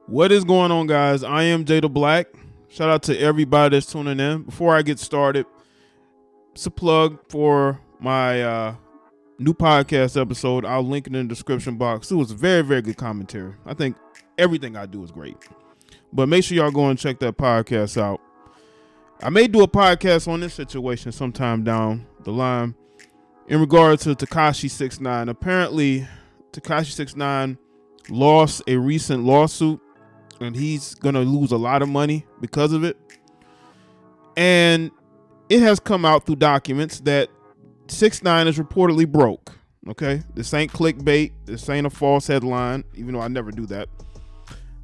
What is going on, guys? I am Jay the Black. Shout out to everybody that's tuning in. Before I get started, it's a plug for my new podcast episode. I'll link it in the description box. It was a very, very good commentary. I think everything I do is great. But make sure y'all go and check that podcast out. I may do a podcast on this situation sometime down the line in regard to Tekashi 6ix9ine. Apparently, Tekashi 6ix9ine lost a recent lawsuit, and he's going to lose a lot of money because of it. And it has come out through documents that 6ix9ine is reportedly broke. Okay, this ain't clickbait. This ain't a false headline, even though I never do that.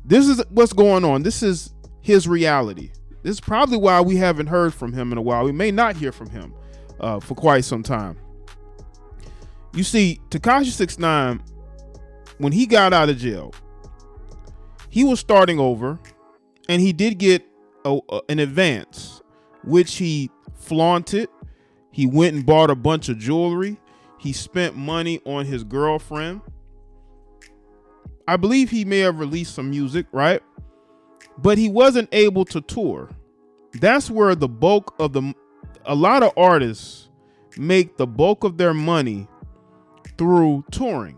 This is what's going on. This is his reality. This is probably why we haven't heard from him in a while. We may not hear from him for quite some time. You see, Tekashi 6ix9ine, when he got out of jail, he was starting over, and he did get an advance, which he flaunted. He went and bought a bunch of jewelry. He spent money on his girlfriend. I believe he may have released some music, right? But he wasn't able to tour. That's where the bulk of a lot of artists make the bulk of their money through touring.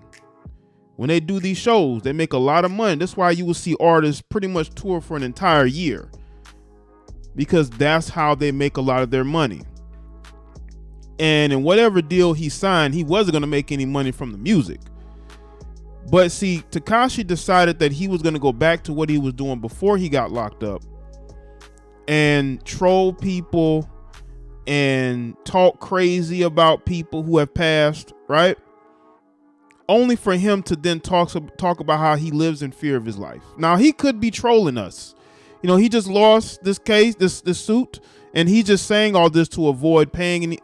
When they do these shows, they make a lot of money. That's why you will see artists pretty much tour for an entire year, because that's how they make a lot of their money. And in whatever deal he signed, he wasn't going to make any money from the music. But see, Tekashi decided that he was going to go back to what he was doing before he got locked up and troll people and talk crazy about people who have passed, right? Only for him to then talk about how he lives in fear of his life. Now, he could be trolling us. You know, he just lost this case, this suit, and he's just saying all this to avoid paying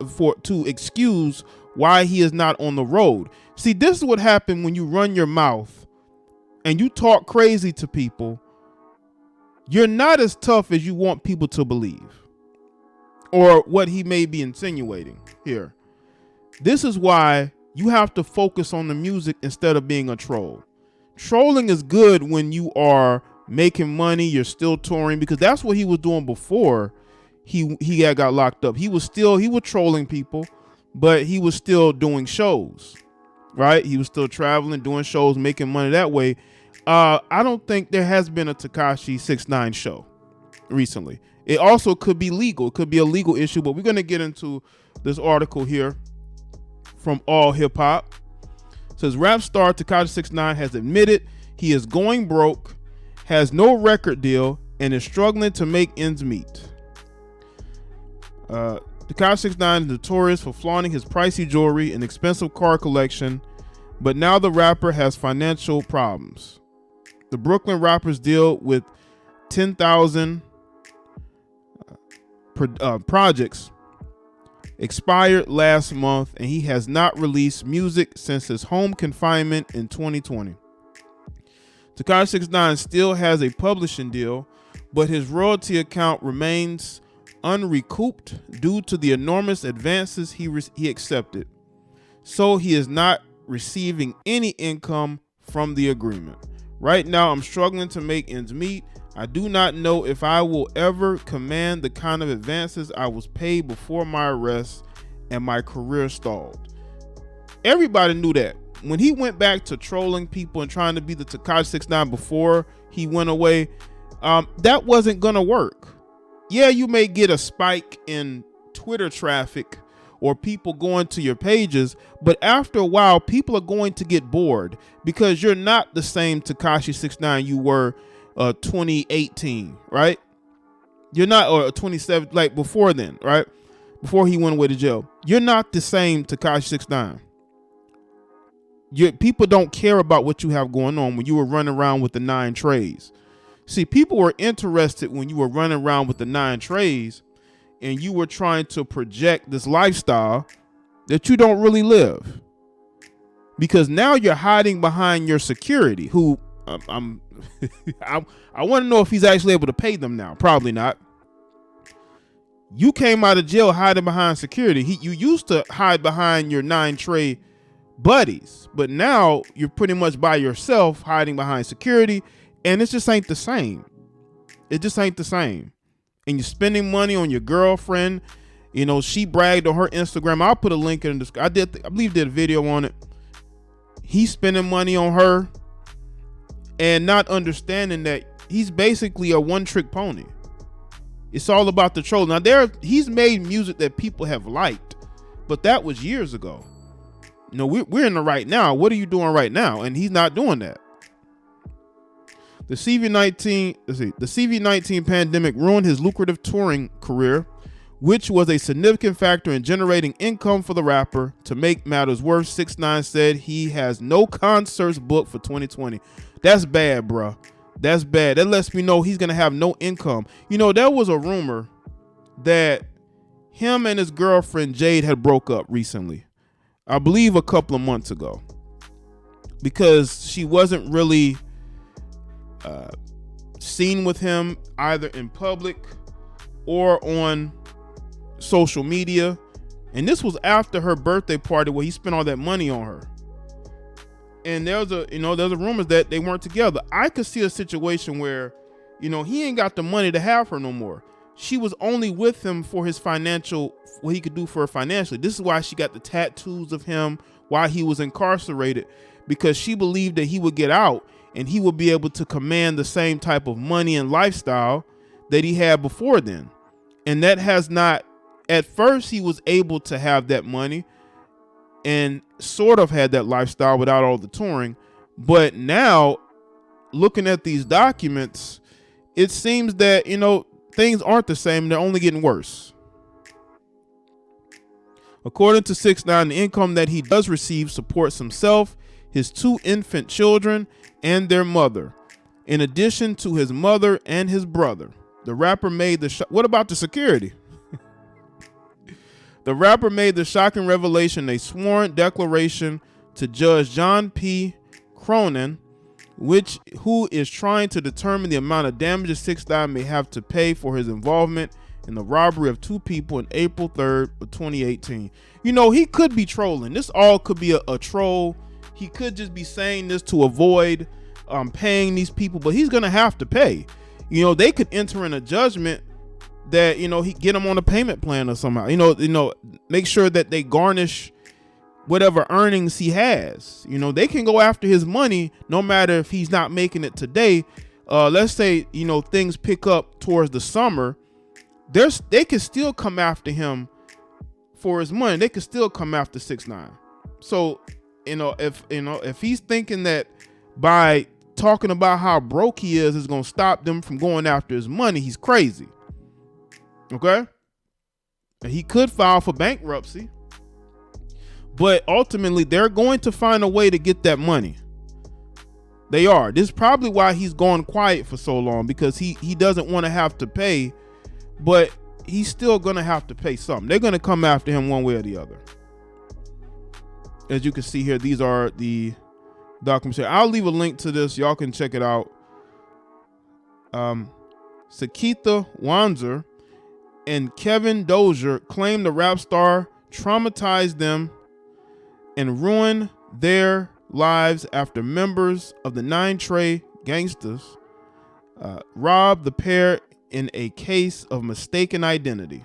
to excuse why he is not on the road. See, this is what happened when you run your mouth and you talk crazy to people. You're not as tough as you want people to believe, or what he may be insinuating here. This is why you have to focus on the music instead of being a troll. Trolling is good when you are making money, you're still touring, because that's what he was doing before he got locked up. He was trolling people, but he was still doing shows, right? He was still traveling, doing shows, making money that way. I don't think there has been a Tekashi 6ix9ine show recently. It also could be legal. It could be a legal issue, but we're going to get into this article here from All Hip Hop. It says rap star Tekashi 6ix9ine has admitted he is going broke, has no record deal, and is struggling to make ends meet. Tekashi 6ix9ine is notorious for flaunting his pricey jewelry and expensive car collection, but now the rapper has financial problems. The Brooklyn rapper's deal with 10,000 projects expired last month, and he has not released music since his home confinement in 2020. Tekashi 6ix9ine still has a publishing deal, but his royalty account remains unrecouped due to the enormous advances he accepted. So he is not receiving any income from the agreement. Right now, I'm struggling to make ends meet. I do not know if I will ever command the kind of advances I was paid before my arrest and my career stalled. Everybody knew that. When he went back to trolling people and trying to be the Tekashi 6ix9ine before he went away, that wasn't gonna work. Yeah, you may get a spike in Twitter traffic or people going to your pages, but after a while, people are going to get bored because you're not the same Tekashi 6ix9ine you were 2018, right? You're not, or 27, like before then, right? Before he went away to jail. You're not the same Tekashi 6ix9ine. People don't care about what you have going on when you were running around with the 9 trays. See, people were interested when you were running around with the 9 trays and you were trying to project this lifestyle that you don't really live. Because now you're hiding behind your security, who I want to know if he's actually able to pay them now. Probably not. You came out of jail hiding behind security. You used to hide behind your 9 tray buddies, but now you're pretty much by yourself hiding behind security, And it just ain't the same. It just ain't the same. And you're spending money on your girlfriend. You know, she bragged on her Instagram. I'll put a link in the description. I believe did a video on it. He's spending money on her and not understanding that he's basically a one-trick pony. It's all about the troll. Now he's made music that people have liked, but that was years ago. You know, we're in the right now. What are you doing right now? And he's not doing that. The CV-19 pandemic ruined his lucrative touring career, which was a significant factor in generating income for the rapper. To make matters worse, 6ix9ine said he has no concerts booked for 2020. That's bad, bro. That's bad. That lets me know he's going to have no income. You know, there was a rumor that him and his girlfriend Jaye had broke up recently. I believe a couple of months ago. Because she wasn't really seen with him either in public or on social media. And this was after her birthday party where he spent all that money on her. And there's a rumors that they weren't together. I could see a situation where, you know, he ain't got the money to have her no more. She was only with him for his financial, what he could do for her financially. This is why she got the tattoos of him while he was incarcerated, because she believed that he would get out and he would be able to command the same type of money and lifestyle that he had before then. And that has not, at first he was able to have that money and sort of had that lifestyle without all the touring. But now, looking at these documents, it seems that, you know, things aren't the same. They're only getting worse. According to 6ix9ine, the income that he does receive supports himself, his 2 infant children, and their mother, in addition to his mother and his brother. The rapper made the what about the security? The rapper made the shocking revelation, a sworn declaration to Judge John P. Cronin, who is trying to determine the amount of damages 6ix9ine may have to pay for his involvement in the robbery of 2 people in April 3rd of 2018. You know, he could be trolling. This all could be a troll. He could just be saying this to avoid paying these people, but he's gonna have to pay. You know, they could enter in a judgment that, you know, he get him on a payment plan or somehow. You know, make sure that they garnish whatever earnings he has. You know, they can go after his money no matter if he's not making it today. Let's say, you know, things pick up towards the summer. They can still come after him for his money. They could still come after 6ix9ine. So, if he's thinking that by talking about how broke he is going to stop them from going after his money, he's crazy. Okay? And he could file for bankruptcy, but ultimately they're going to find a way to get that money. They are. This is probably why he's gone quiet for so long, because he doesn't want to have to pay, but he's still going to have to pay something. They're going to come after him one way or the other. As you can see here, these are the documents here. I'll leave a link to this. Y'all can check it out. Sakita Wanzer and Kevin Dozier claim the rap star traumatized them and ruined their lives after members of the 9 Trey gangsters robbed the pair in a case of mistaken identity.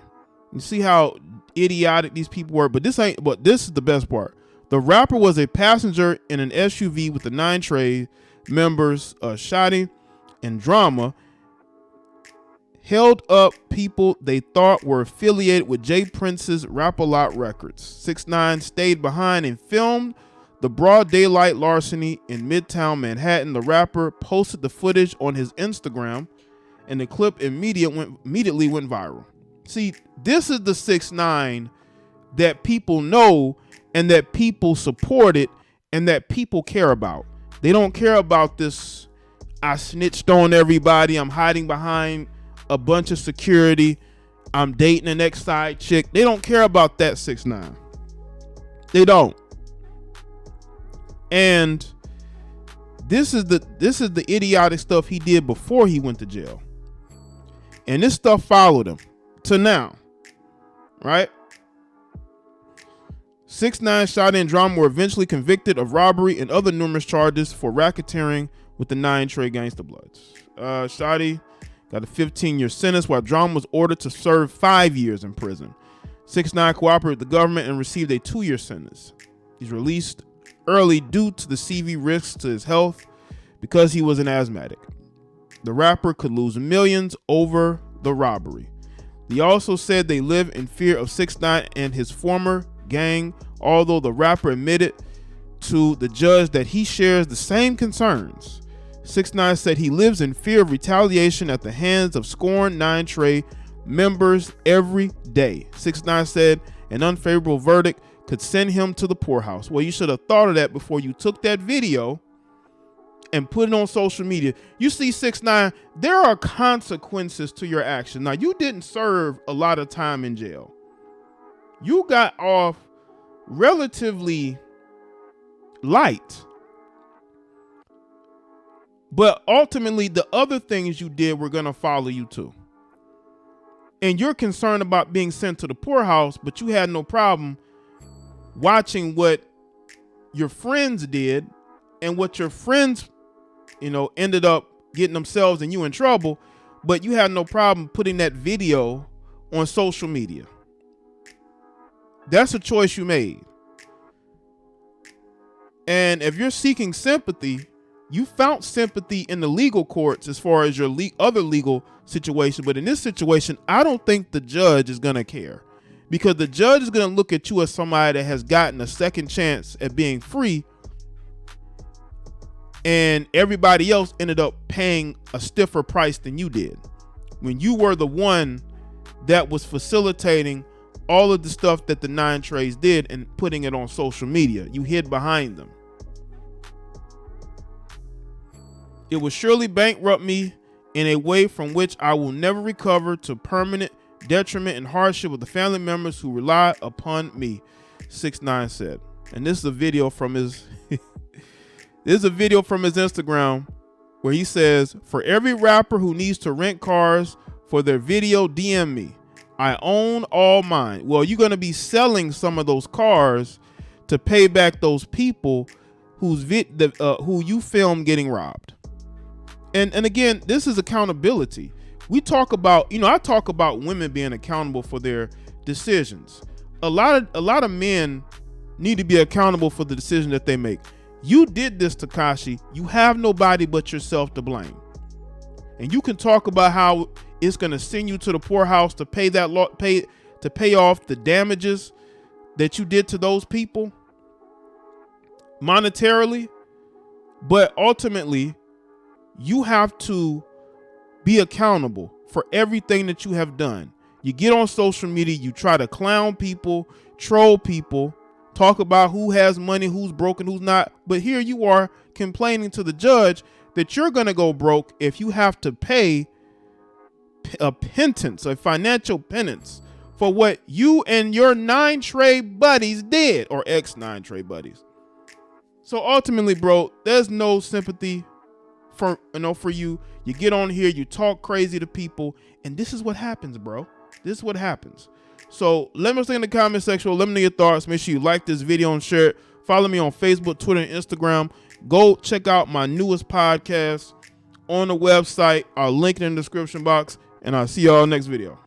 You see how idiotic these people were, but this is the best part. The rapper was a passenger in an SUV with the 9 Trey members, Shotty and Drama, held up people they thought were affiliated with Jay Prince's Rap-A-Lot Records. 6ix9ine stayed behind and filmed the broad daylight larceny in Midtown Manhattan. The rapper posted the footage on his Instagram, and the clip immediately went viral. See, this is the 6ix9ine that people know and that people supported and that people care about. They don't care about this, I snitched on everybody, I'm hiding behind a bunch of security, I'm dating an ex-side chick. They don't care about that 6ix9ine. They don't. And this is the idiotic stuff he did before he went to jail. And this stuff followed him to now, right? 6ix9ine, Shotty, and Drama were eventually convicted of robbery and other numerous charges for racketeering with the 9 Trey Gangsta Bloods. Shotty got a 15-year sentence, while Drama was ordered to serve 5 years in prison. 6ix9ine cooperated with the government and received a 2-year sentence. He's released early due to the CV risks to his health because he was an asthmatic. The rapper could lose millions over the robbery. He also said they live in fear of 6ix9ine and his former gang, although the rapper admitted to the judge that he shares the same concerns. 6ix9ine said he lives in fear of retaliation at the hands of scorned 9 Trey members every day. 6ix9ine said an unfavorable verdict could send him to the poorhouse. Well, you should have thought of that before you took that video and put it on social media. You see 6ix9ine, there are consequences to your action. Now, you didn't serve a lot of time in jail. You got off relatively light. But ultimately, the other things you did were going to follow you too. And you're concerned about being sent to the poorhouse, but you had no problem watching what your friends did and what your friends, ended up getting themselves and you in trouble, but you had no problem putting that video on social media. That's a choice you made. And if you're seeking sympathy, you found sympathy in the legal courts as far as your other legal situation. But in this situation, I don't think the judge is going to care, because the judge is going to look at you as somebody that has gotten a second chance at being free, and everybody else ended up paying a stiffer price than you did when you were the one that was facilitating all of the stuff that the 9 Treys did and putting it on social media. You hid behind them. It will surely bankrupt me in a way from which I will never recover, to permanent detriment and hardship with the family members who rely upon me, 6ix9ine said. And this is a video from his Instagram where he says, for every rapper who needs to rent cars for their video, DM me. I own all mine. Well, you're going to be selling some of those cars to pay back those people who you filmed getting robbed. And again, this is accountability. We talk about, I talk about women being accountable for their decisions. A lot of men need to be accountable for the decision that they make. You did this, Tekashi. You have nobody but yourself to blame. And you can talk about how it's going to send you to the poorhouse to pay off the damages that you did to those people monetarily, but ultimately you have to be accountable for everything that you have done. You get on social media, you try to clown people, troll people, talk about who has money, who's broken, who's not. But here you are complaining to the judge that you're going to go broke if you have to pay a penance, a financial penance, for what you and your 9 Trey buddies did, or ex-9 Trey buddies. So ultimately, bro, there's no sympathy for you. You get on here, you talk crazy to people, and this is what happens, bro. This is what happens. So let me know in the comment section. Let me know your thoughts. Make sure you like this video and share it. Follow me on Facebook, Twitter, and Instagram. Go check out my newest podcast on the website. I'll link it in the description box, and I'll see y'all next video.